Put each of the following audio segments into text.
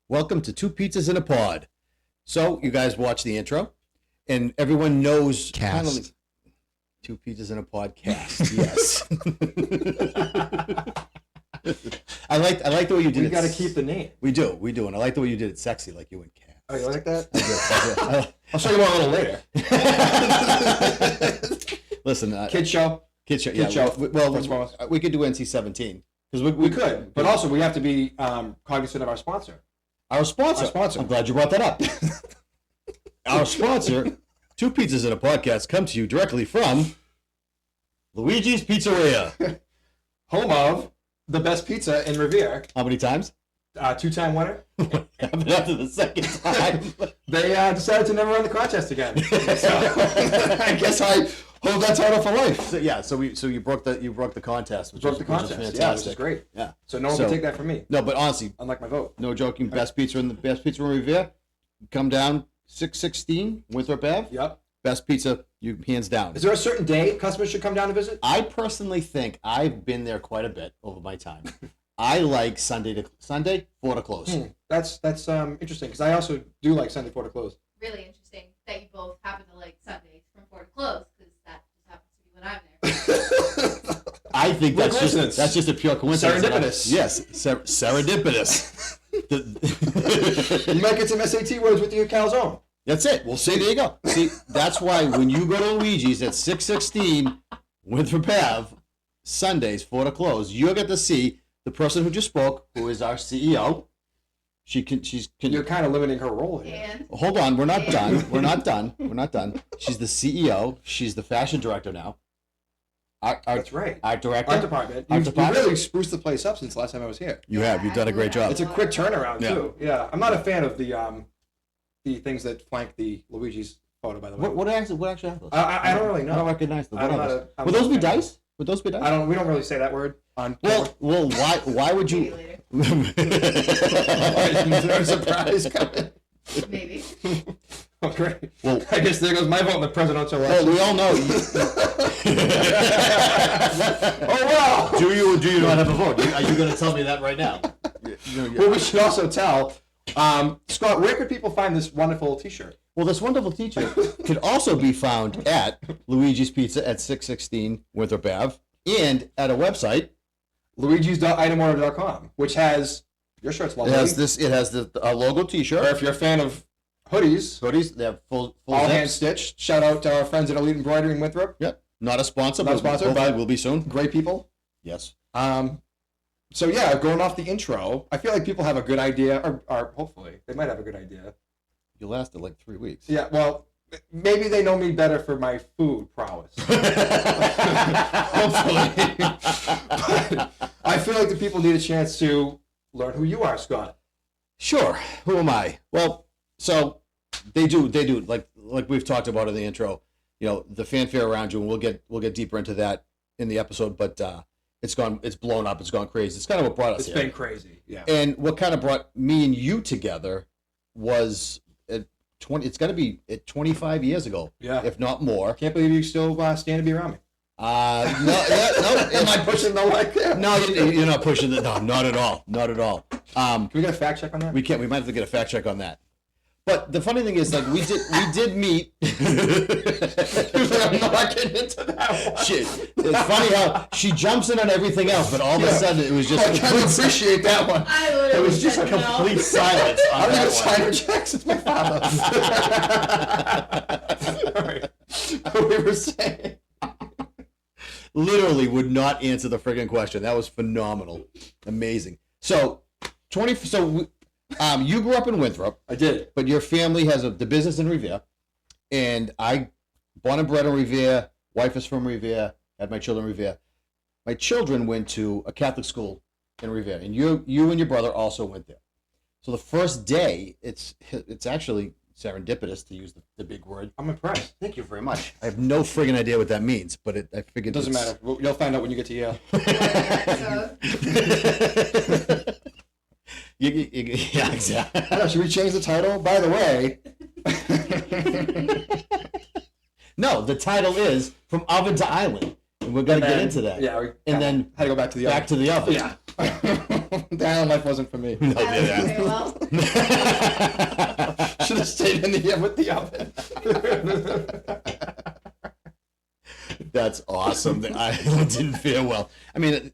Welcome to Two Pizzas in a Pod. So, you guys watch the intro, and everyone knows... Cast. Two Pizzas in a Podcast, yes. I like the way you did it. We got to keep the name. We do, and I like the way you did it sexy, like you and Cast. Oh, you like that? I do. I'll show you more a little later. Listen, Kid show. Kid show. Kid show. Well, we could do NC-17 because we could, but also we have to be cognizant of our sponsor. Our sponsor. I'm glad you brought that up. Our sponsor, Two Pizzas in a Podcast, come to you directly from Luigi's Pizzeria, home of the best pizza in Revere. How many times? Two-time winner. What happened after the second time? They decided to never run the contest again. So I guess I hold that title for life. So you broke the contest. Which was fantastic. Yeah, which is great. Yeah. So no one can take that from me. No, but honestly, unlike my vote. No joking. Best pizza in Revere. Come down 616 Winthrop Ave. Yep. Best pizza, you hands down. Is there a certain day customers should come down to visit? I personally think I've been there quite a bit over my time. I like Sunday 4 to close. That's interesting because I also do like Sunday 4 to close. Really interesting that you both happen to like Sundays from 4 to close because that just happens to be when I'm there. I think that's just a pure coincidence. Serendipitous. Yes, serendipitous. You might get some SAT words with your calzone. That's it. Well, see, there you go. See, that's why when you go to Luigi's at 616 Winthrop Ave, Sundays 4 to close, you'll get to see the person who just spoke, who is our CEO. You're kind of limiting her role here. And hold on, we're not done. We're not done. She's the CEO. She's the fashion director now. That's right. Art director. Art department. You really spruced the place up since the last time I was here. You have. You've done a great job. It's a quick turnaround too. Yeah. I'm not a fan of the things that flank the Luigi's photo, by the way. What actually happened? I don't really know. I don't recognize them. Would those be dice? Would those be dice? We don't really say that word on. Well, why would you? Is there a surprise coming? Maybe. Oh, great. Well, I guess there goes my vote in the presidential Well, election. we all know. Oh, wow. Do you or do you not have a vote? Are you going to tell me that right now? Well, we should also tell, Scott, where could people find this wonderful T-shirt? Well, this wonderful T-shirt could also be found at Luigi's Pizza at 616 Winthrop Ave and at a website, luigis.itemorder.com, which has your shirt's lovely. It has the logo T-shirt. Or if you're a fan of hoodies, they have full all zips. hand stitched. Shout out to our friends at Elite Embroidery in Winthrop. Yep. Not a sponsor, but will be soon. Great people. Yes. So yeah, going off the intro, I feel like people have a good idea, or hopefully they might have a good idea. You lasted like 3 weeks. Yeah, well, maybe they know me better for my food prowess. Hopefully. But I feel like the people need a chance to learn who you are, Scott. Sure. Who am I? Well, so they do like we've talked about in the intro. You know, the fanfare around you, and we'll get deeper into that in the episode. But it's blown up, it's gone crazy. It's kind of what brought us here. It's been crazy, yeah. And what kind of brought me and you together was it's got to be 25 years ago, if not more. Can't believe you still stand to be around me. No. Am I pushing the like there? No, you're not pushing the. No, not at all. Can we get a fact check on that? We can't. We might have to get a fact check on that. But the funny thing is, like, we did meet. I'm not getting into that one. Shit. It's funny how she jumps in on everything else, but all of a sudden it was just. I kind of appreciate that one. It was just a complete silence. I'm going to sign her checks. It's my father. All right. What we were saying. Literally would not answer the friggin' question. That was phenomenal, amazing. So, you grew up in Winthrop. I did. But your family has the business in Revere. And I born and bred in Revere. Wife is from Revere. Had my children in Revere. My children went to a Catholic school in Revere. And you and your brother also went there. So the first day, it's actually serendipitous, to use the big word. I'm impressed. Thank you very much. I have no friggin' idea what that means, but I figured it doesn't matter. You'll find out when you get to Yale. Yeah, exactly. Should we change the title? By the way. No, the title is From Oven to Island. And we're going to get into that. Yeah. And then how to go back to the oven. Back to the oven. Yeah. The island life wasn't for me. No, I yeah. don't very well. Should have stayed in the with the oven. That's awesome. The island didn't feel well. I mean,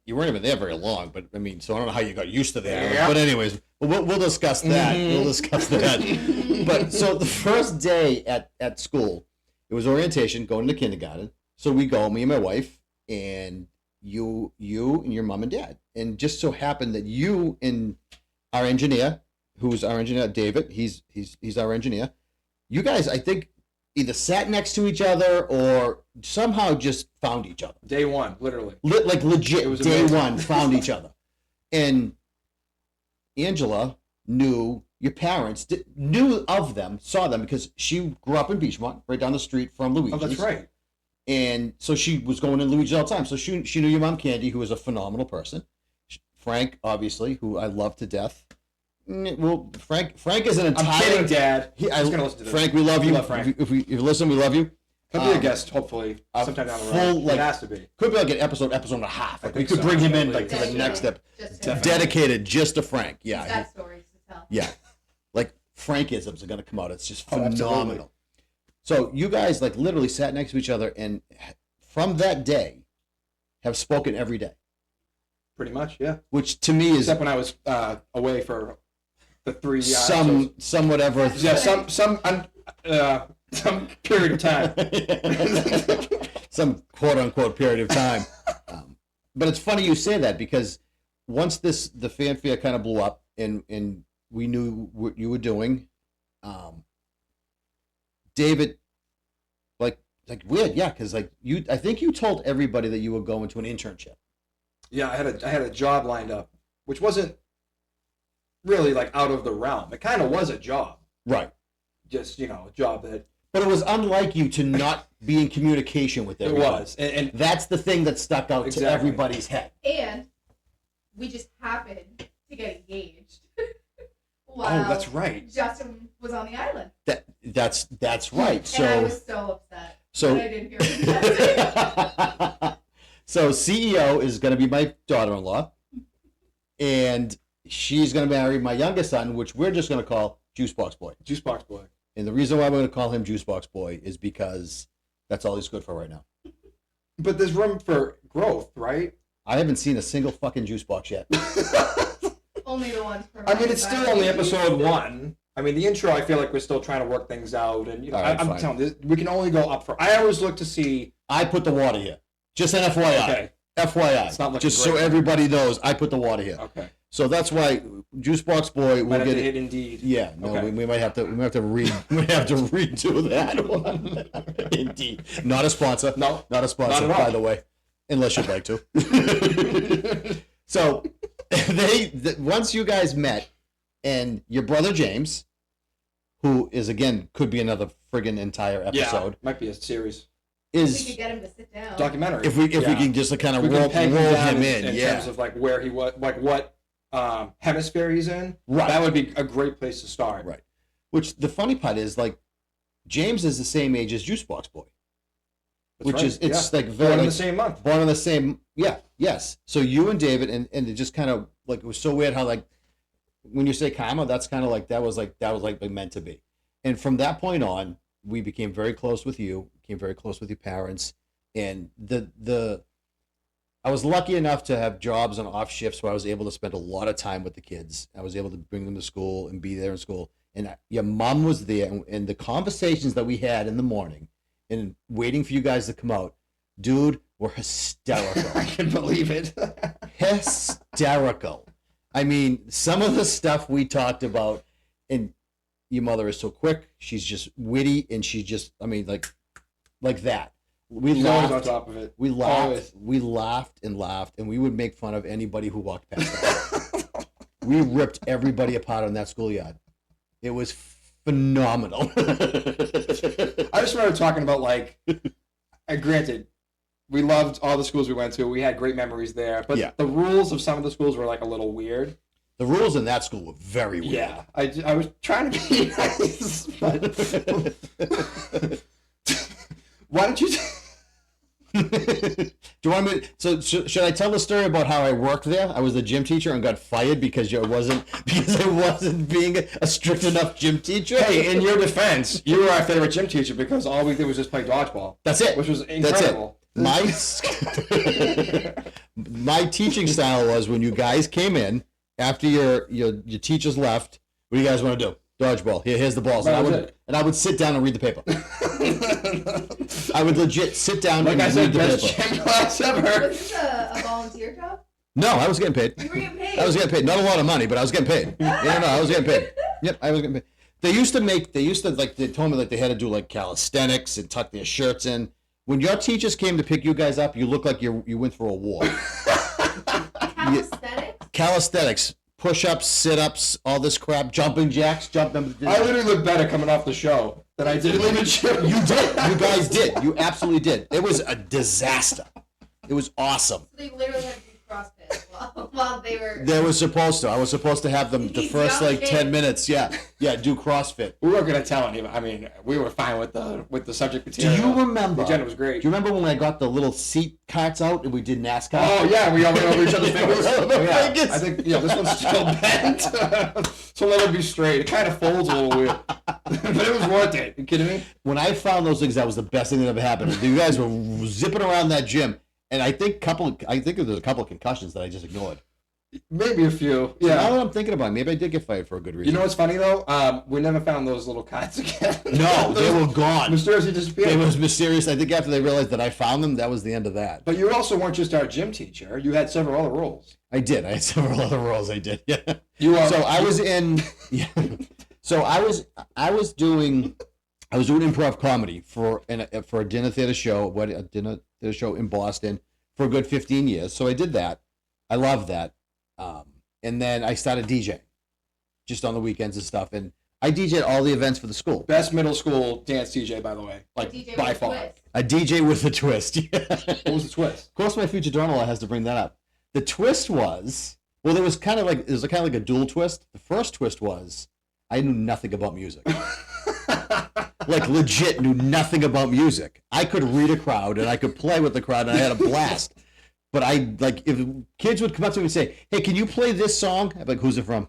you weren't even there very long, but I mean, so I don't know how you got used to that. Yeah. But anyways, we'll discuss that. Mhm. We'll discuss that. But so the first day at school, it was orientation, going to kindergarten. So we go, me and my wife, and you and your mom and dad. And just so happened that you and our engineer, who's our engineer, David, he's our engineer. You guys, I think, either sat next to each other or somehow just found each other. Day one, literally. Like legit, It was day amazing. one, found each other. And Angela knew your parents, knew of them, saw them because she grew up in Beachmont, right down the street from Luigi's. Oh, that's right. And so she was going to Luigi's all the time. So she knew your mom, Candy, who was a phenomenal person. Frank, obviously, who I love to death. Well, Frank is an entire... I'm kidding, Dad. He's gonna listen to this. Frank, we love you. We love Frank. If you listen, we love you. He'll be a guest, hopefully, sometime down the road. full, like, it has to be. Could be like an episode and a half. Like, we think could so. bring him in like to the Yeah, next step. Just Definitely. Dedicated just to Frank. He's Yeah. got stories to tell. Yeah. Like Frankisms are gonna come out. It's just Oh, absolutely. phenomenal. So you guys like literally sat next to each other and from that day have spoken every day. Pretty much, yeah. Which to me is Except when I was away for the 3 years. some whatever. Yeah, some period of time. Some quote unquote period of time. But it's funny you say that because once the fanfare kind of blew up and we knew what you were doing, David, like weird, yeah, because like I think you told everybody that you were going to an internship. Yeah, I had a job lined up, which wasn't really like out of the realm. It kind of was a job, Right. just a job that But it was unlike you to not be in communication with it everybody. was, and That's the thing that stuck out to Exactly. everybody's head. And we just happened to get engaged. While oh, that's right. Justin was on the island. That's right. And I So was so upset so that I didn't hear from Justin. so CEO is going to be my daughter-in-law, and she's going to marry my youngest son, which we're just going to call Juicebox Boy. Juicebox boy. And the reason why we're going to call him Juicebox Boy is because that's all he's good for right now. But there's room for growth, right? I haven't seen a single fucking juice box yet. Only the ones from I mean, it's still only episode 1. I mean, the intro, I feel like we're still trying to work things out, and All right, I'm fine. telling you, we can only go up for. I always look to see. I put the water here. Just an FYI. Okay. FYI. It's not looking just so great. everybody knows, I put the water here. Okay. So that's why Juicebox Boy Might will have get to it. hit Indeed. Yeah, no, Okay. we might have to redo that one. Indeed, not a sponsor. No. Not a sponsor, Not at all. by the way, unless you'd like to. So, once you guys met, and your brother James, who is again could be another friggin' entire Yeah. episode, Might be a series. We could is get him to sit down. Documentary. if we Yeah. can just kind of We can roll peg him down in, yeah, terms of like where he was, like what hemisphere he's in. Right. That would be a great place to start. Right. Which the funny part is, like, James is the same age as Juicebox Boy. That's Which right. is it's Yeah. like very Born in like, the same month. born on the same yes. So you and David and it just kind of like it was so weird how like when you say karma, that's kind of like that was meant to be. And from that point on, we became very close with you, became very close with your parents, and I was lucky enough to have jobs on off shifts where I was able to spend a lot of time with the kids. I was able to bring them to school and be there in school. And your mom was there, and the conversations that we had in the morning and waiting for you guys to come out, dude, were hysterical. I can believe it. Hysterical. I mean, some of the stuff we talked about, and your mother is so quick. She's just witty, and she just, I mean, like that. We He's always on laughed. top of it. We laughed. Always. We laughed and laughed, and we would make fun of anybody who walked past us. We ripped everybody apart on that schoolyard. It was phenomenal. I just remember talking about like, granted, we loved all the schools we went to. We had great memories there, but Yeah. the rules of some of the schools were like a little weird. The rules in that school were very weird. Yeah, I was trying to be nice, but why don't you? Do you want me? So should I tell the story about how I worked there? I was a gym teacher and got fired because I wasn't being a strict enough gym teacher. Hey, in your defense, you were our favorite gym teacher because all we did was just play dodgeball. That's it. Which was incredible. That's it. My teaching style was when you guys came in after your teachers left. What do you guys want to do? Dodgeball. Here's the balls. And I would sit down and read the paper. I would legit sit down and read the best paper. gym class ever. Was this a volunteer job? No, I was getting paid. You were getting paid. I was getting paid. Not a lot of money, but I was getting paid. Yeah, no, I was getting paid. Yep, I was getting paid. They told me like they had to do like calisthenics and tuck their shirts in. When your teachers came to pick you guys up, you look like you went for a war. Calisthenics? Calisthenics. Push-ups, sit-ups, all this crap, jumping jacks, I literally look better coming off the show than I did in the gym. You did. You guys did. You absolutely did. It was a disaster. It was awesome. So they literally had to do CrossFit while they were... They were supposed to. I was supposed to have them the first like 10 minutes. Yeah, do CrossFit. We weren't gonna tell anyone. I mean, we were fine with the subject material. Do you remember? The agenda was great. Do you remember when I got the little seat carts out and we did NASCAR? Oh yeah, we all went over each other's fingers. Yeah. I think this one's still bent, so let it be straight. It kind of folds a little weird, but it was worth it. You kidding me? When I found those things, that was the best thing that ever happened. You guys were zipping around that gym, and I think there's a couple of concussions that I just ignored. Maybe a few. So Yeah. now that I'm thinking about it, maybe I did get fired for a good reason. You know what's funny though? We never found those little carts again. No, they were gone. Mysteriously disappeared. It was mysterious. I think after they realized that I found them, that was the end of that. But you also weren't just our gym teacher. You had several other roles. I did. I had several other roles. I did. Yeah. So I was in. Yeah. So I was doing improv comedy for a dinner theater show. A dinner theater show in Boston for a good 15 years. So I did that. I loved that. And then I started DJing, just on the weekends and stuff. And I DJed all the events for the school. Best middle school dance DJ, by the way, like DJ by with a far. twist. A DJ with a twist. Yeah. What was the twist? Of course, my future daughter-in-law has to bring that up. The twist was, well, there was kind of like a dual twist. The first twist was, I knew nothing about music. Like legit knew nothing about music. I could read a crowd and I could play with the crowd and I had a blast. But if kids would come up to me and say, "Hey, can you play this song?" I'd be like, "Who's it from?"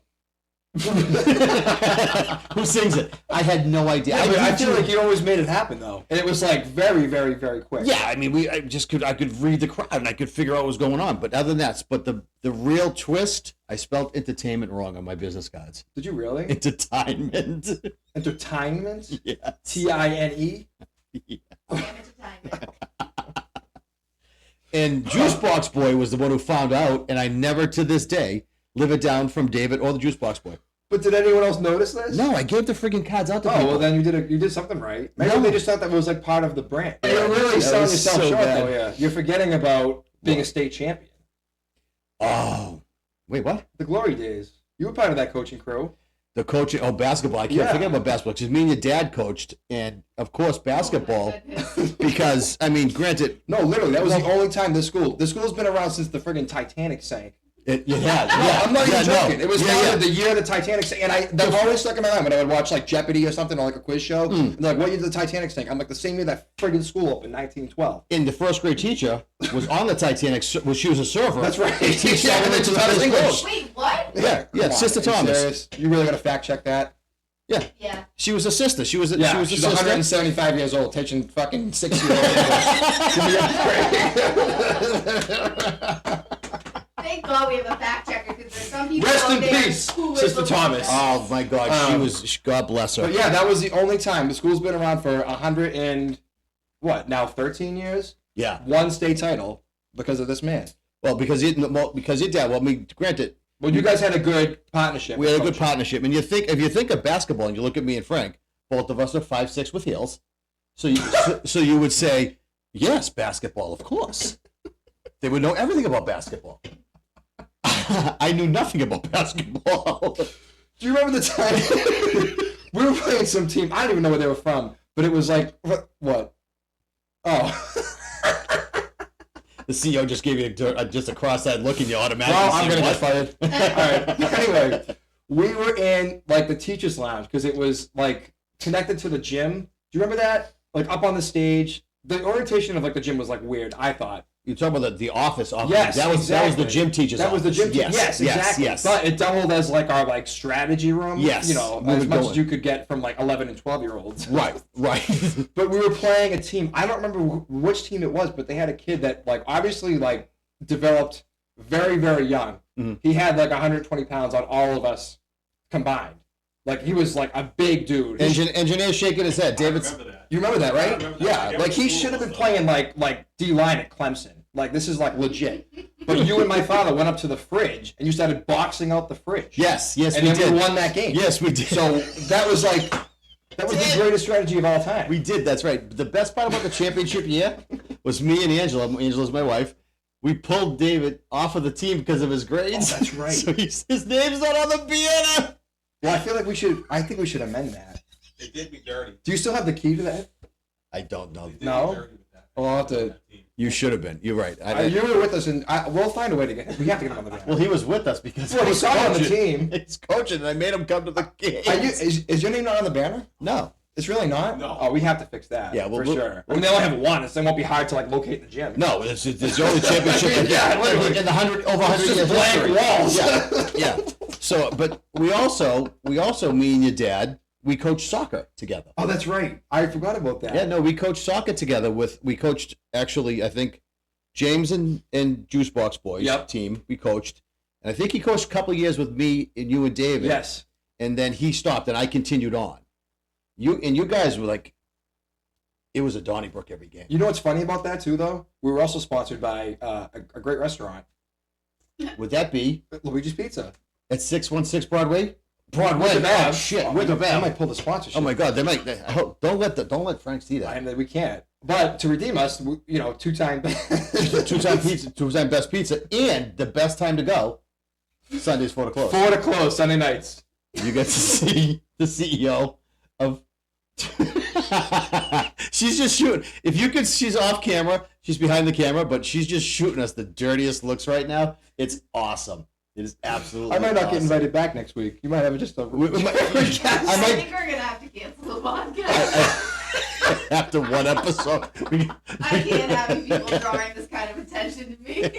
Who sings it? I had no idea. Yeah, I feel like you always made it happen though, and it was like very, very, very quick. Yeah, I mean, I could read the crowd and I could figure out what was going on. But other than that, the real twist, I spelled entertainment wrong on my business cards. Did you really? Entertainment. Entertainment? Yeah. TINE? Yeah. Damn entertainment. And Juicebox Boy was the one who found out, and I never to this day live it down from David or the Juicebox Boy. But did anyone else notice this? No, I gave the freaking cards out to people. Oh, well then you did something right. Maybe No. they just thought that was like part of the brand. Yeah, You're really that selling was yourself so short bad. though, yeah. You're forgetting about being a state champion. Oh, wait, what? The glory days. You were part of that coaching crew. The coaching, basketball. I can't Yeah. forget about basketball because me and your dad coached, and of course basketball. Oh my goodness. Because I mean, granted, No, literally, that was the only time this school's been around since the friggin' Titanic sank. yeah, I'm not even joking. No. It was yeah, founded the year the Titanic sank, and that always stuck in my mind when I would watch like Jeopardy or something or like a quiz show. And they're like, what year did the Titanic sink? I'm like, the same year that friggin' school opened, 1912. And the first grade teacher was on the Titanic. She was a server. That's right. She teach Yeah, elementary that's school. English. Wait, what? Yeah, Come on, Sister are you Thomas. serious? You really gotta fact check that. Yeah, Yeah. she was a sister. She was a She's sister. 175 years old, teaching fucking 6-year-old English. Give me a break. Thank God we have a fact checker because there's some people Rest out in there peace, who would Sister look Thomas. at that. Oh my God, God bless her. But yeah, that was the only time. The school's been around for 100 and now 13 years. Yeah. One state title because of this man. Well, because your dad. Well, I mean, granted, Well, you guys had a good partnership. we had a good partnership. And if you think of basketball, and you look at me and Frank, both of us are 5'6" with heels. So you would say, yes, basketball, of course. They would know everything about basketball. I knew nothing about basketball. Do you remember the time we were playing some team? I don't even know where they were from, but it was like what? Oh. The CEO just gave you just a cross-eyed look, and you automatically. Well, I'm see gonna what? get fired. All right. Anyway, we were in like the teachers' lounge because it was like connected to the gym. Do you remember that? Like up on the stage, the orientation of like the gym was like weird. I thought. You're talking about the office. Yes, that was exactly. the gym teacher's That was the office. gym. Yes, exactly. Yes. But it doubled as like our like strategy room. Yes, you know, we as would much go as you could get from like 11 and 12-year-olds. Right. But we were playing a team. I don't remember which team it was, but they had a kid that like obviously like developed very, very young. Mm-hmm. He had like 120 pounds on all of us combined. Like he was like a big dude. Engineer shaking his head. David's. You remember that, right? Remember that. Yeah, like he should have been playing like D-line at Clemson. Like this is like legit. But you and my father went up to the fridge and you started boxing out the fridge. Yes, and we then did. we won that game. Yes, we did. So that was the greatest strategy of all time. We did. That's right. The best part about the championship year was me and Angela. Angela's my wife. We pulled David off of the team because of his grades. Oh, that's right. So his name's not on the banner. Well, I think we should amend that. They did me dirty. Do you still have the key to that? I don't know. They did No? me dirty with that. Oh, I'll have to. You should have been. You're right. You were with us, and we'll find a way to get him. We have to get him on the banner. Well, he was with us because Well, he's on the team. He's coaching, and I made him come to the game. Is your name not on the banner? No. It's really not? No. Oh, we have to fix that. Yeah, for sure. I mean, they only have one, so it won't be hard to like locate the gym. No, it's the only championship Yeah, literally. in the over 100 It's years just blank history. walls. Yeah. So, but we also, me and your dad, we coached soccer together. Oh, that's right. I forgot about that. Yeah, no, we coached soccer together we coached, actually, I think, James and Juicebox Boys Yep. team, we coached. And I think he coached a couple of years with me and you and David. Yes. And then he stopped, and I continued on. You guys were like, it was a Donnybrook every game. You know what's funny about that, too, though? We were also sponsored by a great restaurant, Would that be Luigi's Pizza. at 616 Broadway? With the Oh, Bev. shit, with the They Bev. might pull the sponsorship. Oh my God, I hope, don't let Frank see that. And we can't. But to redeem us, two-time. two-time best pizza, and the best time to go, Sundays 4 to close. 4 to close, Sunday nights. You get to see the CEO of. She's just shooting. If you could, she's off camera. She's behind the camera, but she's just shooting us the dirtiest looks right now. It's awesome. It is absolutely. I might not get awesome. invited back next week. You might have just a. I I might think we're gonna have to cancel the podcast. after one episode. I can't have you people drawing this kind of attention to me.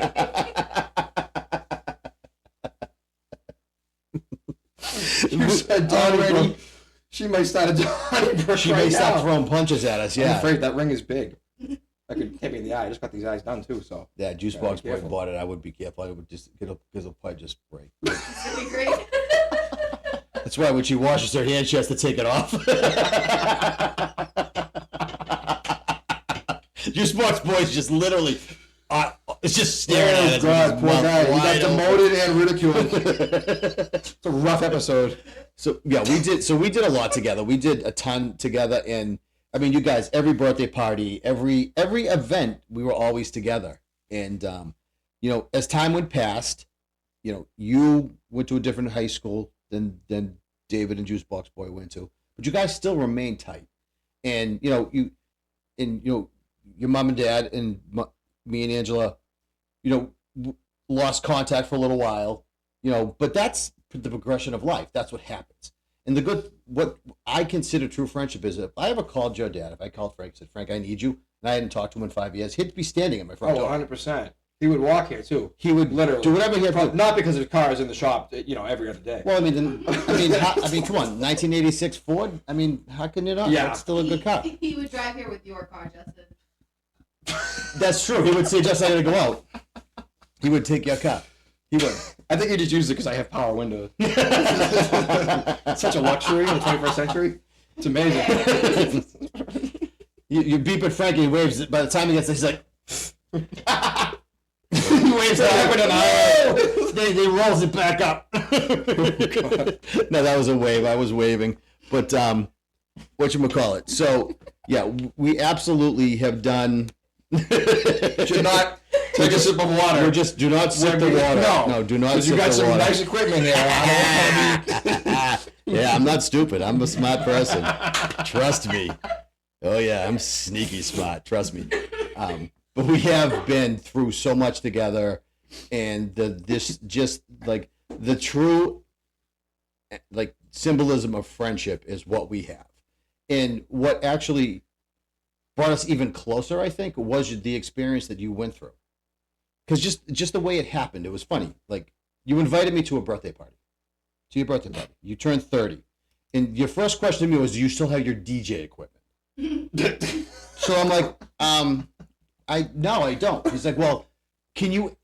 You said Donnybrook. She might start a Donnybrook She right may start now. throwing punches at us. I'm Yeah. afraid that ring is big. That could hit me in the eye. I just got these eyes done too, so. Yeah, Juice Yeah, Box be Boy careful. bought it. I would be careful. I would just because it'll probably just break. It's gonna be great. That's why when she washes her hands, she has to take it off. Juice Box Boy's just literally, it's just staring at us. God, with poor his guy. mouth He wide got open. demoted and ridiculed. It's a rough episode. So yeah, we did a lot together. We did a ton together, and I mean, you guys, every birthday party, every event, we were always together. And as time went past, you went to a different high school than David and Juice Box Boy went to, but you guys still remain tight. And your mom and dad and me and Angela, lost contact for a little while, but that's the progression of life. That's what happens. And what I consider true friendship is if I ever called your dad, if I called Frank and said, Frank, I need you, and I hadn't talked to him in 5 years, he'd be standing at my front Oh, door. 100%. He would walk here too. He would Literally. do whatever he had to Probably do. not because his car is in the shop, every other day. Well, I mean, come on, 1986 Ford. I mean, how can you not? Yeah. That's still a good car. He would drive here with your car, Justin. That's true. He would say, just I gotta go out. He would take your car. He would. I think he just uses it because I have power windows. Such a luxury in the 21st century. It's amazing. You beep at Frank and he waves it. By the time he gets there, he's like, he waves it. They rolls it back up. No, that was a wave. I was waving. But whatchamacallit. So, yeah, we absolutely have done. Should not take a sip of water. Or just do not sip the water. No, do not Because sip you got the some water. nice equipment here. I don't want to be... Yeah, I'm not stupid. I'm a smart person. Trust me. Oh yeah, I'm sneaky smart. Trust me. But we have been through so much together, and the true symbolism of friendship is what we have, and what actually brought us even closer, I think, was the experience that you went through. Because just the way it happened, it was funny. Like, you invited me to a birthday party, to your birthday party. You turned 30. And your first question to me was, do you still have your DJ equipment? So I'm like, no, I don't. He's like, well,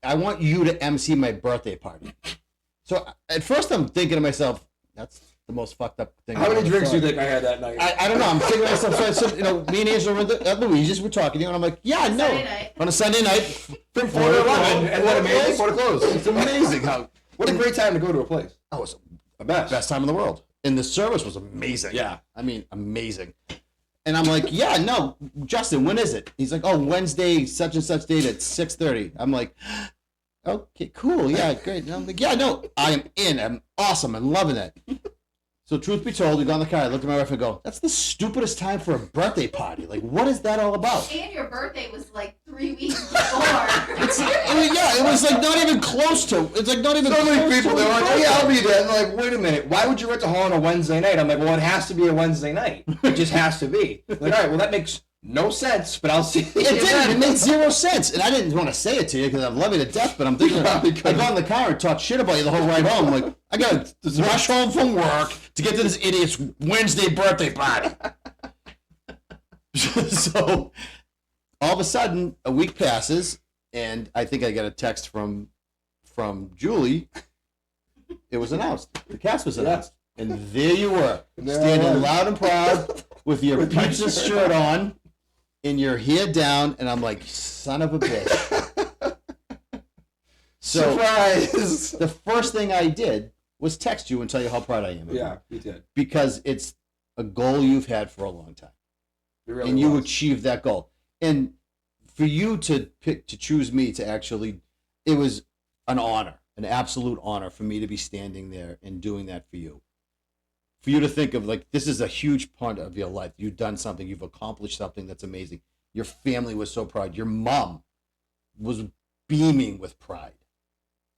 I want you to MC my birthday party. So at first I'm thinking to myself, that's the most fucked up thing. How many drinks do you think I had that night? I don't know. I'm thinking to myself, so I said, me and Angela were at Louise's, we're talking, and I'm like, yeah, no. On a Sunday night. From 4 to 11. And then amazing 4 to close. It's amazing how. What a great time to go to a place. Oh, it was The best. best time in the world. And the service was amazing. Yeah. I mean, amazing. And I'm like, yeah, no, Justin, when is it? He's like, oh, Wednesday, such and such date at 6:30. I'm like, okay, cool, yeah, great. And I'm like, yeah, no, I am in. I'm awesome. I'm loving it. So truth be told, we got in the car. I looked at my wife and go, that's the stupidest time for a birthday party. Like, what is that all about? And your birthday was like 3 weeks before. It was like not even close to. It's like not even So close many people, to they're a like, oh birthday. yeah, I'll be there. And they're like, wait a minute, why would you rent a hall on a Wednesday night? I'm like, well, it has to be a Wednesday night. It just has to be. Like, all right, well, that makes no sense, but I'll see you It didn't. then. It made zero sense. And I didn't want to say it to you because I love you to death, but I'm thinking, I got in the car and talked shit about you the whole ride home. I'm like, I got to rush home from work to get to this idiot's Wednesday birthday party. So all of a sudden, a week passes, and I think I get a text from Julie. It was announced. The cast was announced. And there you were, standing loud and proud with your With my pizza shirt on and your hair down, and I'm like, son of a bitch. So Surprise! the first thing I did was text you and tell you how proud I am of you. Yeah, you did. Because it's a goal you've had for a long time. It really And you was. achieved that goal. And for you to choose me to actually, it was an honor, an absolute honor for me to be standing there and doing that for you. For you to think of, like, this is a huge part of your life. You've done something. You've accomplished something that's amazing. Your family was so proud. Your mom was beaming with pride.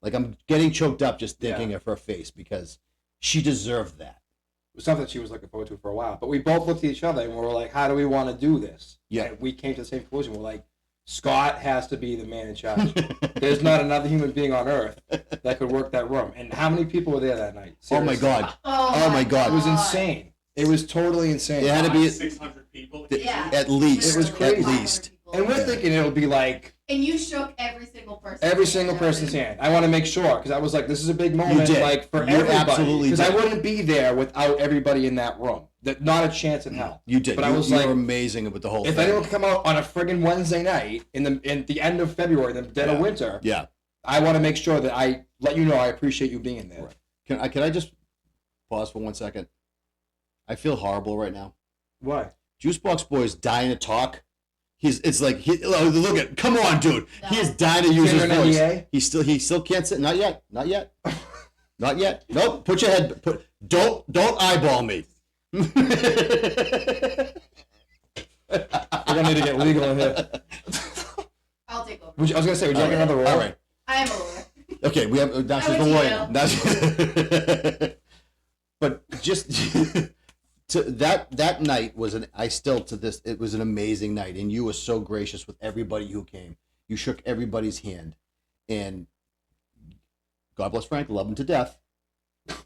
Like, I'm getting choked up just thinking of her face because she deserved that. It was something she was looking forward to for a while. But we both looked at each other and we were like, how do we want to do this? Yeah. And we came to the same conclusion. We're like, Scott has to be the man in charge. There's not another human being on earth that could work that room. And how many people were there that night? Oh, my Seriously. God. Oh my God. It was insane. It was totally insane. It had to be 600 people. Yeah. at least. It was crazy. At least. And we're thinking it'll be like And you shook every single person. every single person's hand. I want to make sure because I was like, this is a big moment, did. like for You everybody. absolutely Because I did. wouldn't be there without everybody in that room. That not a chance in hell. You did. But you, I was you like, were amazing with the whole if thing. anyone could come out on a friggin' Wednesday night in the end of February, the dead of winter, Yeah. I want to make sure that I let you know I appreciate you being there. Right. Can I just pause for 1 second? I feel horrible right now. Why? Juicebox Boy is dying to talk. It's like look at, come on, dude. No. He is dying to use his Is there an voice. NDA? He still can't sit. Not yet. Not yet. Not yet. Nope. Put your head. Don't eyeball me. We're gonna need to get legal in here. I'll take over. I was gonna say, would you like another roll? All right. I am a lawyer. Okay. We have now she's I the went to lawyer. Now but just to that night was it was an amazing night, and you were so gracious with everybody who came. You shook everybody's hand, and God bless Frank, love him to death.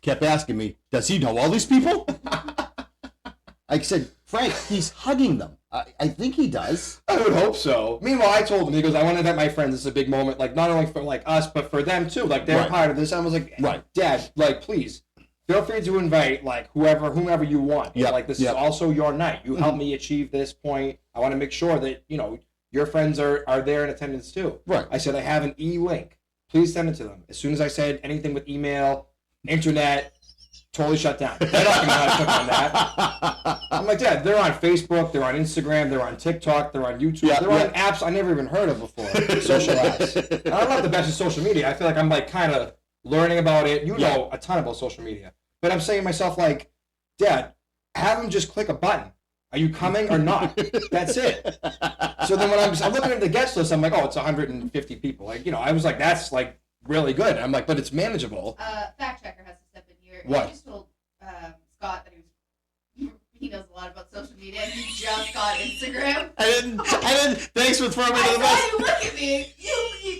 Kept asking me, does he know all these people? I said, Frank, he's hugging them. I think he does. I would hope so. Meanwhile, I told him, he goes, I want to invite my friends. This is a big moment, like not only for like us, but for them too. Like they're Right. part of this. I was like, Right. Dad, like please, feel free to invite like whomever you want. Yep. Like this Yep. is also your night. You helped me achieve this point. I want to make sure that your friends are there in attendance too. Right. I said I have an e-link. Please send it to them. As soon as I said anything with email, internet, totally shut down. They're not gonna know how to click on that. I'm like, Dad, they're on Facebook, they're on Instagram, they're on TikTok, they're on YouTube, Yeah, they're yeah. on apps I never even heard of before, social apps. And I'm not the best at social media. I feel like I'm like kind of learning about it. You know a ton about social media, but I'm saying to myself like, Dad, have them just click a button. Are you coming or not? That's it. So then when I'm looking at the guest list, I'm like, oh, it's 150 people. Like I was like, that's like really good. I'm like, but it's manageable. Fact checker has to step in here. What? I just told Scott that he knows a lot about social media and you just got Instagram? I didn't. Thanks for throwing me I to the bus. saw you look at me.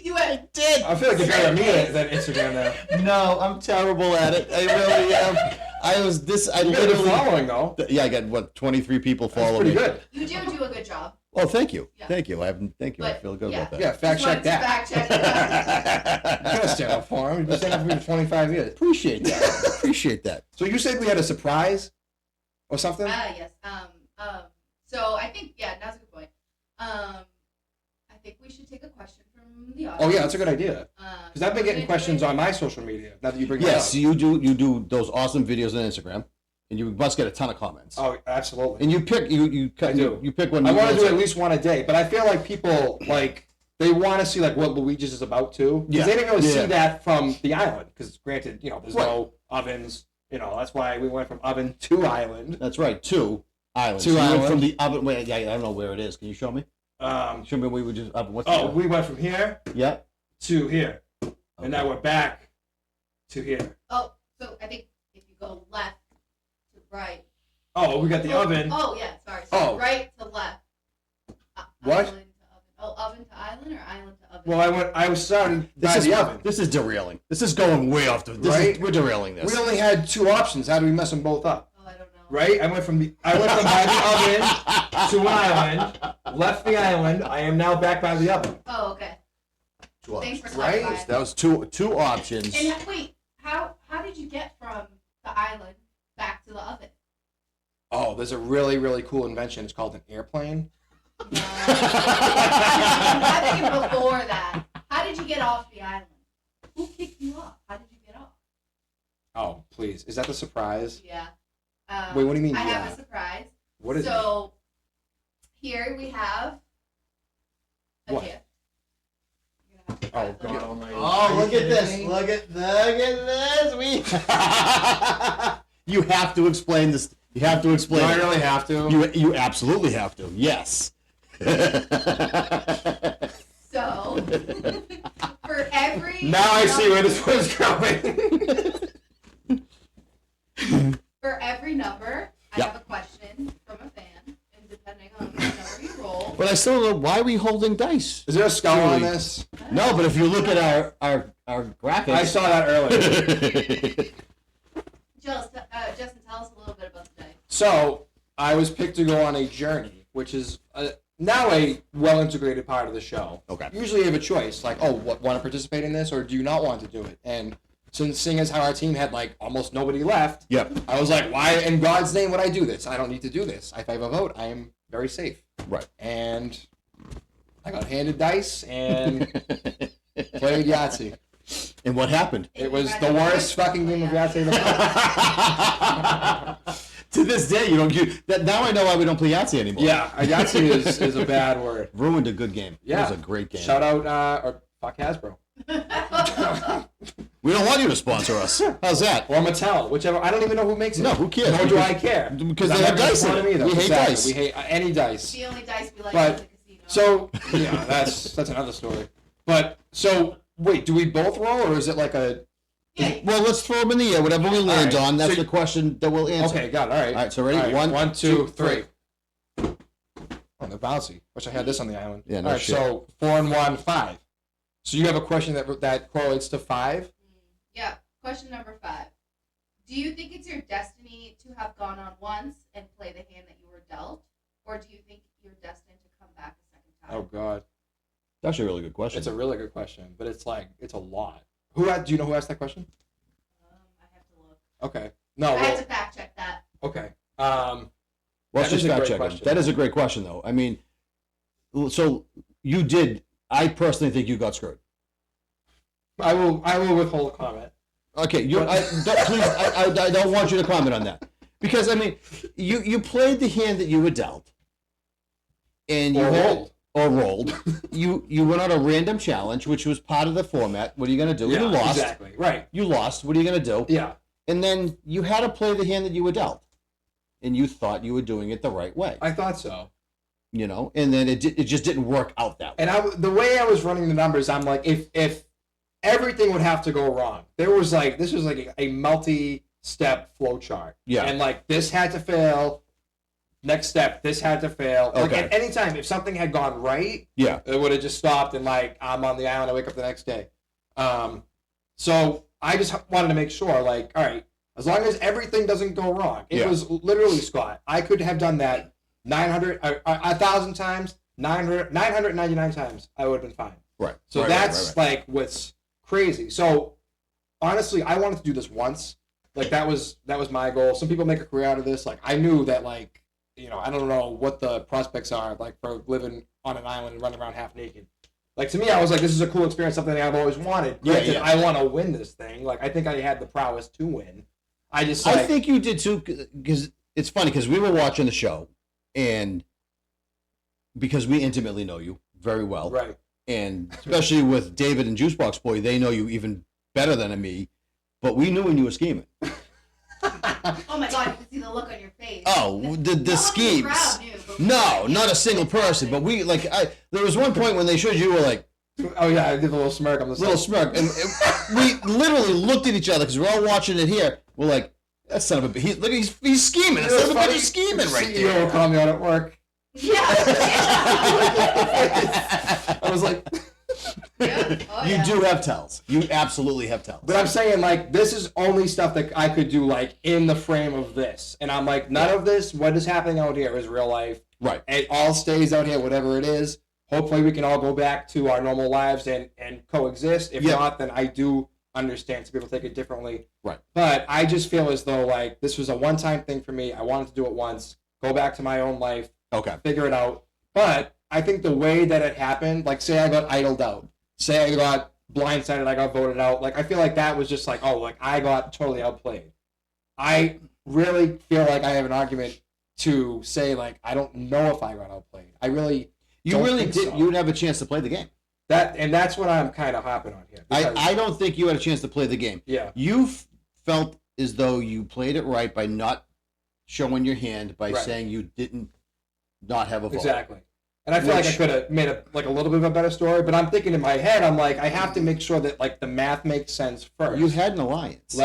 You went. Did. I feel like you're better at me than Instagram now. No, I'm terrible at it. I really am. I You got a good literally. following though. Yeah, I got what 23 people That's follow pretty me. good. You do a good job. Oh, thank you. Yeah. Thank you. Thank you. I But, feel good yeah. about Yeah, that. fact Just wanted check to that. Fact check that. You gotta stand up for him. You've been standing up for me for 25 years. Appreciate that. Appreciate that. So you said we had a surprise or something? Yes. So I think that's a good point. I think we should take a question from the audience. Oh yeah, that's a good idea. Because I've been getting questions on my social media. Now that you bring it Yes, up. you do those awesome videos on Instagram, and you must get a ton of comments. Oh, absolutely. And you pick I do. you pick one. I you want to do answer. at least one a day, but I feel like people they want to see like what Luigi's is about too, because they didn't really see that from the island. Because granted, there's no ovens. That's why we went from oven to island. That's right. 2 islands. Two So you went islands. from the oven. Wait, I don't know where it is. Can you show me? Show me where we just oven. What's the We went from here Yeah. to here, and now we're back to here. Oh, so I think if you go left to right. Oh, we got the oven. Oh yeah, sorry. So Oh. right to left. What? Island to oven. Oh, oven to island or island to oven? Well, I was starting by the oven. This is derailing. This is going way off the. We're derailing this. We only had 2 options. How do we mess them both up? Oh, I don't know. Right? I went from by the oven to an island, left the island. I am now back by the oven. Oh, okay. 2 Thanks options. for Right? clarifying. That was two options. And wait, how did you get from the island back to the oven? Oh, there's a really, really cool invention. It's called an airplane. I'm thinking before that. How did you get off the island? Who kicked you off? How did you get off? Oh, please. Is that the surprise? Yeah. Wait, what do you mean, I yeah? have a surprise. What is it? So, here we have a What? gift. You're gonna have to Oh, grab God the- almighty. Oh, look at this! Look at this! You have to explain this. You have to explain. Do I it. really have to? You absolutely have to. Yes. So, for every Now I see where this was going. For every number, I Yep. have a question from a fan, and depending on which number you roll, But I still don't know why are we holding dice. Is there a skull on Really? this? No, but if you look at our graphics, I saw that earlier. Justin, tell us a little bit about the dice. So, I was picked to go on a journey, which is now a well-integrated part of the show. Okay. Usually you have a choice, like, want to participate in this, or do you not want to do it? And since seeing as how our team had, almost nobody left, Yep. I was like, why in God's name would I do this? I don't need to do this. If I have a vote, I am very safe. Right. And I got handed dice and played Yahtzee. And what happened? It was the worst fucking game of Yahtzee I've ever played. To this day, you don't. Now I know why we don't play Yahtzee anymore. Yeah, Yahtzee is a bad word. Ruined a good game. Yeah. It was a great game. Shout out, or fuck Hasbro. We don't want you to sponsor us. How's that? Or Mattel, whichever. I don't even know who makes it. No, who cares? Nor do I care. Because I'm they have not gonna dice in support it. them either. We hate Exactly. dice. We hate any dice. The only dice we like But- is the casino. So, yeah, that's another story. But, so, wait, do we both roll, or is it like a... Yeah, Well, let's throw them in the air. Whatever we land right. on, that's So the question that we'll answer. Okay, got it, all right. All right, so ready? All right, One, 1, 2, two, 3. Oh, they're bouncy. Wish I had this on the island. Yeah, no all right, shit. so 4 and 1, 5. So you have a question that correlates to 5? yeah. Question number 5. Do you think it's your destiny to have gone on once and play the hand that you were dealt, or do you think you're destined to come back a second time? Oh, God. That's actually a really good question. It's a really good question, but it's a lot. Do you know who asked that question? I have to look. Okay. No. I Well, had to fact check that. okay. Well, That let's is just a fact great check question. it. That is a great question, though. I mean, so you did. I personally think you got screwed. I will withhold comment. Okay, please. I don't want you to comment on that because I mean, you played the hand that you were dealt, and you Or had- rolled. or rolled. you went on a random challenge, which was part of the format. What are you gonna do? Yeah, you lost. Exactly. Right. You lost. What are you gonna do? Yeah. And then you had to play the hand that you were dealt, and you thought you were doing it the right way. I thought so. You know, and then it just didn't work out that way. And the way I was running the numbers, I'm like, if everything would have to go wrong, this was like a multi-step flow chart. Yeah. And this had to fail next step, this had to fail. Like Okay. at any time, if something had gone right, Yeah. it would have just stopped and like I'm on the island. I wake up the next day. So I just wanted to make sure, like, all right, as long as everything doesn't go wrong. It was literally, Scott, I could have done that 1,000 times, 999 times. I would have been fine. Right. So that's like what's crazy. So honestly, I wanted to do this once. Like that was my goal. Some people make a career out of this. Like I knew that, like, you know, I don't know what the prospects are like for living on an island and running around half naked. Like to me, I was like, this is a cool experience, something I've always wanted. Granted, I want to win this thing. Like I think I had the prowess to win. I think you did too, because it's funny because we were watching the show, and because we intimately know you very well, right? And especially with David and Juicebox Boy, they know you even better than me. But we knew when you were scheming. Oh my God! You can see the look on your face. Oh, the No one in schemes. crowd knew, but No, not a single person. But we there was one point when they showed you were like. Oh yeah, I did a little smirk on the Little smirk, and we literally looked at each other because we're all watching it here. We're like, "That son of a bitch! Look, he's scheming. That son of a bitch is scheming right CEO there." will call me out at work. Yeah. I was like, Yeah. Oh, You yeah. do have tells. You absolutely have tells. but I'm saying like this is only stuff that I could do like in the frame of this, and I'm like, none of this, what is happening out here is real life. Right. It all stays out here, whatever it is. Hopefully we can all go back to our normal lives and coexist. If not, then I do understand some people take it differently. Right. But I just feel as though like this was a one-time thing for me. I wanted to do it once, go back to my own life, Okay. figure it out. But I think the way that it happened, like say I got idled out, say I got blindsided, I got voted out, like I feel like that was just like, oh, like I got totally outplayed. I really feel like I have an argument to say like I don't know if I got outplayed. I really You don't really think did. so. You would have a chance to play the game. That's what I'm kind of hopping on here. because- I don't think you had a chance to play the game. yeah. You felt as though you played it right by not showing your hand, by Right. saying you didn't not have a vote. Exactly. And I feel like I Which- could have made a little bit of a better story, but I'm thinking in my head, I'm like, I have to make sure that like the math makes sense first. You had an alliance.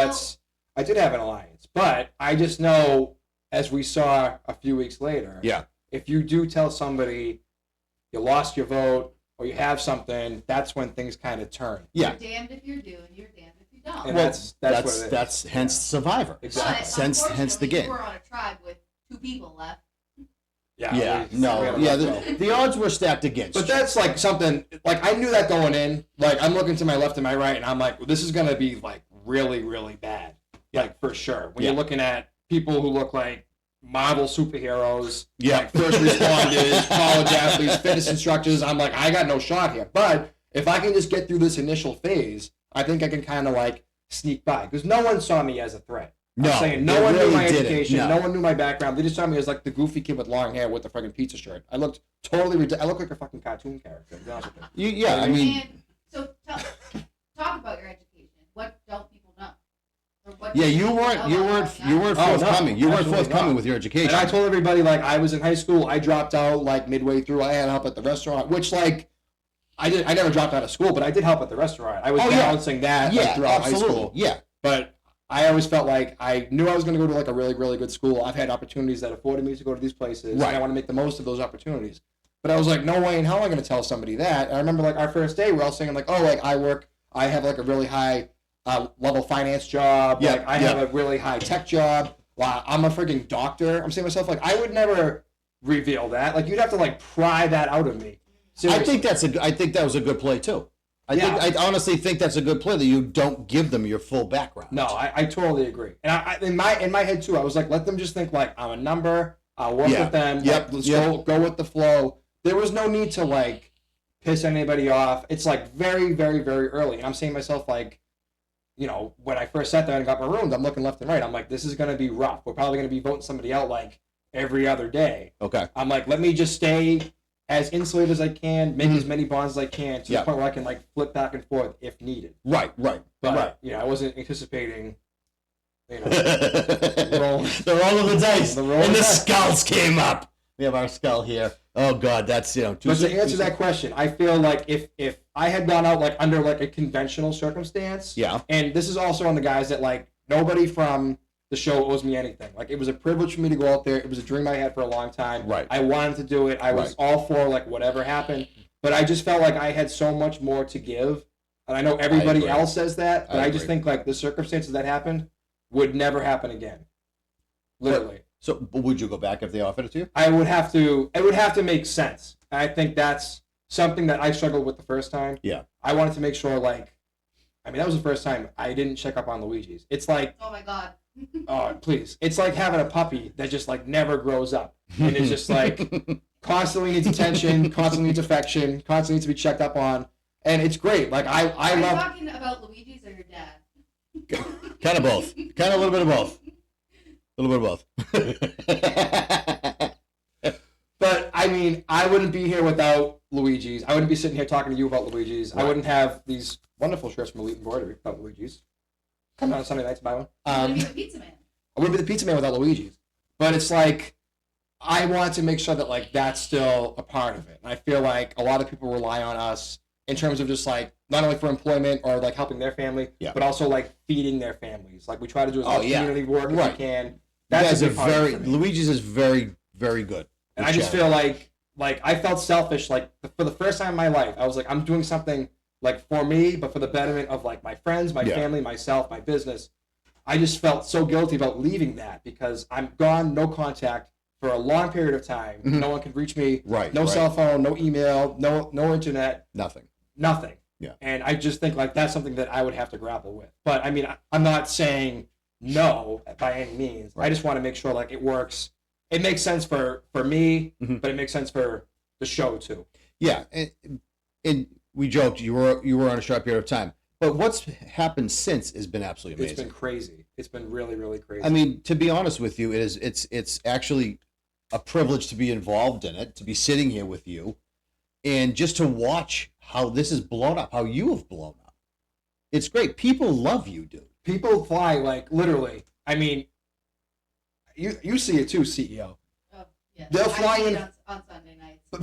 I did have an alliance, but I just know, as we saw a few weeks later, Yeah. if you do tell somebody you lost your vote or you have something, that's when things kind of turn. Yeah. You're damned if you do, and you're damned if you don't. And Well, that's what it is. that's hence Survivor. Exactly. But Hence the unfortunately, game. You were on a tribe with 2 people left. Yeah. we No. had a Yeah. lot to go. The odds were stacked against. But you. that's like something like I knew that going in. Like I'm looking to my left and my right, and I'm like, well, this is gonna be like really, really bad. Like for sure. When you're looking at people who look like Marvel superheroes, like first responders, college athletes, fitness instructors, I'm like, I got no shot here. But if I can just get through this initial phase, I think I can kind of like sneak by because no one saw me as a threat. No, I'm saying they no one really knew my didn't. education, No. no one knew my background. They just saw me as like the goofy kid with long hair with the fucking pizza shirt. I looked totally ridiculous. I looked like a fucking cartoon character. To be honest with you. I mean, And so talk about your education. What don't people know? Or what yeah, do you people know weren't about you coming weren't out? Oh, no, forthcoming. You weren't absolutely forthcoming not. with your education. And I told everybody like I was in high school. I dropped out like midway through. I had help at the restaurant, which like I never dropped out of school, but I did help at the restaurant. I was balancing that like, throughout high school. Yeah. But I always felt like I knew I was going to go to like a really, really good school. I've had opportunities that afforded me to go to these places, Right. and I want to make the most of those opportunities. But I was like, no way in hell am I going to tell somebody that. And I remember like our first day, we're all saying like, oh, like I have like a really high level finance job. Yeah, Like I have a really high tech job. Wow, I'm a freaking doctor. I'm saying to myself like I would never reveal that. Like you'd have to like pry that out of me. Seriously. I think that was a good play too. I honestly think that's a good play that you don't give them your full background. No, I totally agree. And I in my head too, I was like, let them just think like I'm a number. I'll work with them. Yep. Like, let's go with the flow. There was no need to like piss anybody off. It's like very, very, very early. And I'm saying to myself like, you know, when I first sat there and got marooned, I'm looking left and right. I'm like, this is gonna be rough. We're probably gonna be voting somebody out like every other day. Okay. I'm like, let me just stay as insulated as I can, make as many bonds as I can to the point where I can like flip back and forth if needed. Right. But you know, I wasn't anticipating, you know, The roll of the dice, and the skulls came up. We have our skull here. Oh God, that's But to answer that question, I feel like if I had gone out like under like a conventional circumstance, Yeah. and this is also on the guys that like nobody from the show owes me anything. Like, it was a privilege for me to go out there. It was a dream I had for a long time. Right. I wanted to do it. I was all for, like, whatever happened. But I just felt like I had so much more to give. And I know everybody else says that, but I just think, like, the circumstances that happened would never happen again. Literally. But would you go back if they offered it to you? It would have to make sense. And I think that's something that I struggled with the first time. Yeah. I wanted to make sure, like, I mean, that was the first time I didn't check up on Luigi's. It's like, Oh my god. oh, please. It's like having a puppy that just, like, never grows up. And it's just, like, constantly needs attention, constantly needs affection, constantly needs to be checked up on. And it's great. Like, I Are you love... talking about Luigi's or your dad? Kind of both. Kind of a little bit of both. A little bit of both. But, I mean, I wouldn't be here without Luigi's. I wouldn't be sitting here talking to you about Luigi's. Right. I wouldn't have these wonderful shirts from Elite Embroidery without Luigi's. Come down on Sunday night to buy one. You're gonna be the pizza man. I wouldn't be the pizza man without Luigi's. But it's like, I want to make sure that, like, that's still a part of it. And I feel like a lot of people rely on us in terms of just, like, not only for employment or, like, helping their family, but also, like, feeding their families. Like, we try to do as much community work as we can. That's a big part of it for me. Luigi's is very, very good. And I just feel like I felt selfish. Like, for the first time in my life, I was like, I'm doing something, like, for me, but for the betterment of, like, my friends, my family, myself, my business. I just felt so guilty about leaving that because I'm gone, no contact for a long period of time. Mm-hmm. No one could reach me. Right. No cell phone, no email, no internet. Nothing. Yeah. And I just think, like, that's something that I would have to grapple with. But, I mean, I'm not saying no by any means. Right. I just want to make sure, like, it works. It makes sense for me, but it makes sense for the show, too. Yeah. And we joked you were on a short period of time. But what's happened since has been absolutely amazing. It's been crazy. It's been really, really crazy. I mean, to be honest with you, it's actually a privilege to be involved in it, to be sitting here with you, and just to watch how this is blown up, how you have blown up. It's great. People love you, dude. People fly, like, literally. I mean, you see it too, CEO. Oh, yeah. They'll fly in on Sunday nights. 4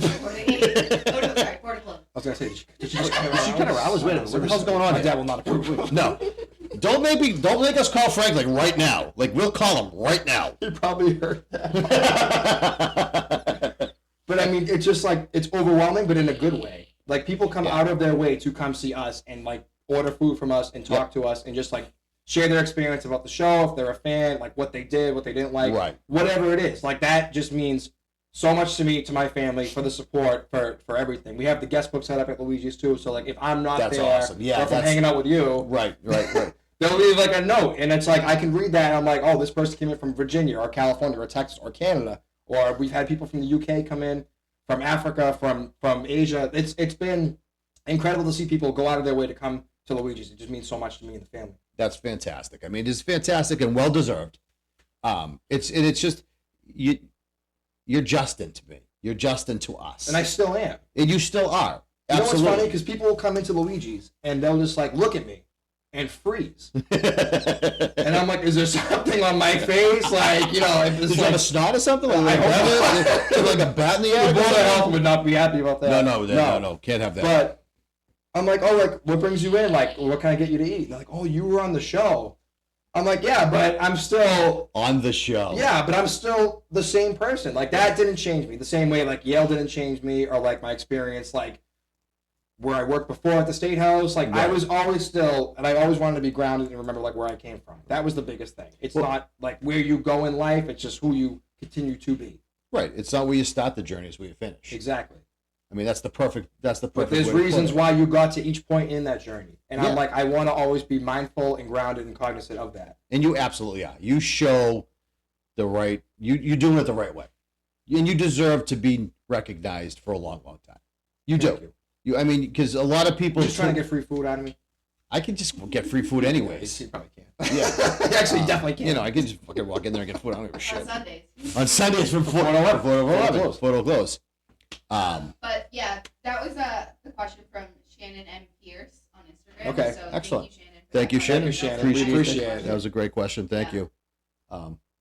to close. I was gonna say, did you just cut around? She cut around. I was waiting. What the hell's going on My here? dad will not approve. No. Don't make us call Frank like right now. Like we'll call him right now. He probably heard that. But I mean, it's just like, it's overwhelming, but in a good way. Like, people come out of their way to come see us and, like, order food from us and talk to us and just, like, share their experience about the show, if they're a fan, like, what they did, what they didn't like, whatever it is. Like, that just means so much to me, to my family, for the support, for everything. We have the guest book set up at Luigi's, too, so, like, if I'm not That's there, awesome. Yeah, or if I'm hanging out with you, right. they'll leave, like, a note, and it's like, I can read that, and I'm like, oh, this person came in from Virginia, or California, or Texas, or Canada, or we've had people from the UK come in, from Africa, from Asia. It's been incredible to see people go out of their way to come to Luigi's. It just means so much to me and the family. That's fantastic. I mean, it's fantastic and well deserved. It's just you're Justin to me. You're Justin to us. And I still am. And you still are. You know Absolutely. what's funny? Because people will come into Luigi's and they'll just, like, look at me and freeze. And I'm like, is there something on my face? Like, you know, if Did it's you like have a snot or something? I hope Like a bat in the air? the Board of Health would not be happy about that. No, can't have that. But I'm like, oh, like, what brings you in? Like, what can I get you to eat? And they're like, oh, you were on the show. I'm like, yeah, but I'm still on the show. Yeah, but I'm still the same person. Like, that didn't change me. The same way, like, Yale didn't change me, or, like, my experience, like, where I worked before at the State House. Like, I was always still, and I always wanted to be grounded and remember, like, where I came from. That was the biggest thing. It's not, like, where you go in life. It's just who you continue to be. Right. It's not where you start the journey, it's where you finish. Exactly. I mean, that's the perfect But there's reasons why you got to each point in that journey. And I'm like, I want to always be mindful and grounded and cognizant of that. And you absolutely are. You show the right, you're doing it the right way. And you deserve to be recognized for a long, long time. You do. Thank you. I mean, because a lot of people... You're just trying to get free food out of me? I can just get free food anyways. You probably can't. Yeah. Actually, you definitely can. You know, I can just fucking walk in there and get food. I don't give a shit. On Sundays. On Sundays from 4 to 11. 4 to close. But yeah, that was the question from Shannon M. Pierce on Instagram. Okay, so excellent. Thank you, Shannon. Appreciate it. That was a great question. Thank you.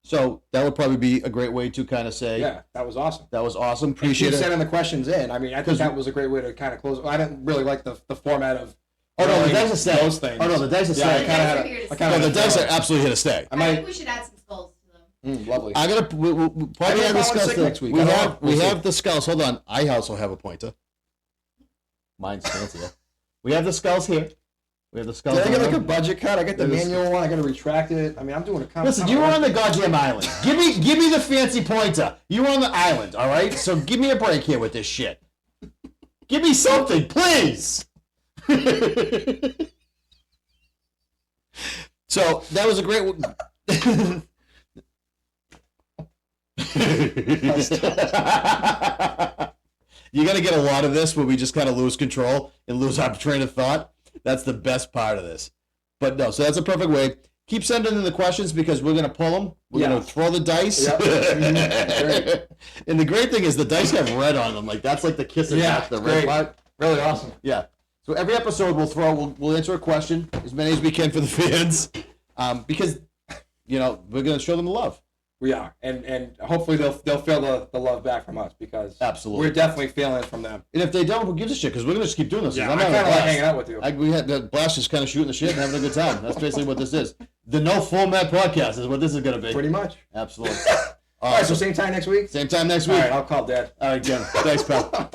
So that would probably be a great way to kind of say, yeah, that was awesome. That was awesome. Keep Appreciate it. sending the questions in. I mean, I think that was a great way to kind of close. I didn't really like the format of. Oh no, the dice are staying. Those things. Oh no, the dice are staying. I kind of had. No, the dice are absolutely here to stay. I think we should add some Lovely. I'm gonna we'll probably I have need the Colin skulls. sick next week. We I don't have know. We'll see. the skulls. Hold on. I also have a pointer. Mine's fancier. We have the skulls here. We have the skulls. Did I get on like a them. budget cut? I get the That is- manual one. I got to retract it. I mean, I'm doing a comment. Listen, you were on the goddamn island. Give me the fancy pointer. You were on the island, all right? So give me a break here with this shit. Give me something, please. So that was a great. You're gonna get a lot of this where we just kind of lose control and lose our train of thought. That's the best part of this. But no, so that's a perfect way. Keep sending in the questions because we're gonna pull them. We're gonna throw the dice. Yep. Great. And the great thing is the dice have red on them. Like that's like the kiss of death, the red great. part. Really awesome. Yeah. So every episode we'll answer a question, as many as we can for the fans, because we're gonna show them the love. We are, and hopefully they'll feel the love back from us because Absolutely. we're definitely feeling it from them. And if they don't, who gives a shit? Because we're gonna just keep doing this. Yeah, I'm I having kind a of like blast. hanging out with you. We had the blast, just kind of shooting the shit and having a good time. That's basically what this is. The no format podcast is what this is gonna be. Pretty much. Absolutely. All right, so same time next week. Same time next All week. right, I'll call Dad. All right, Jen. Thanks, pal.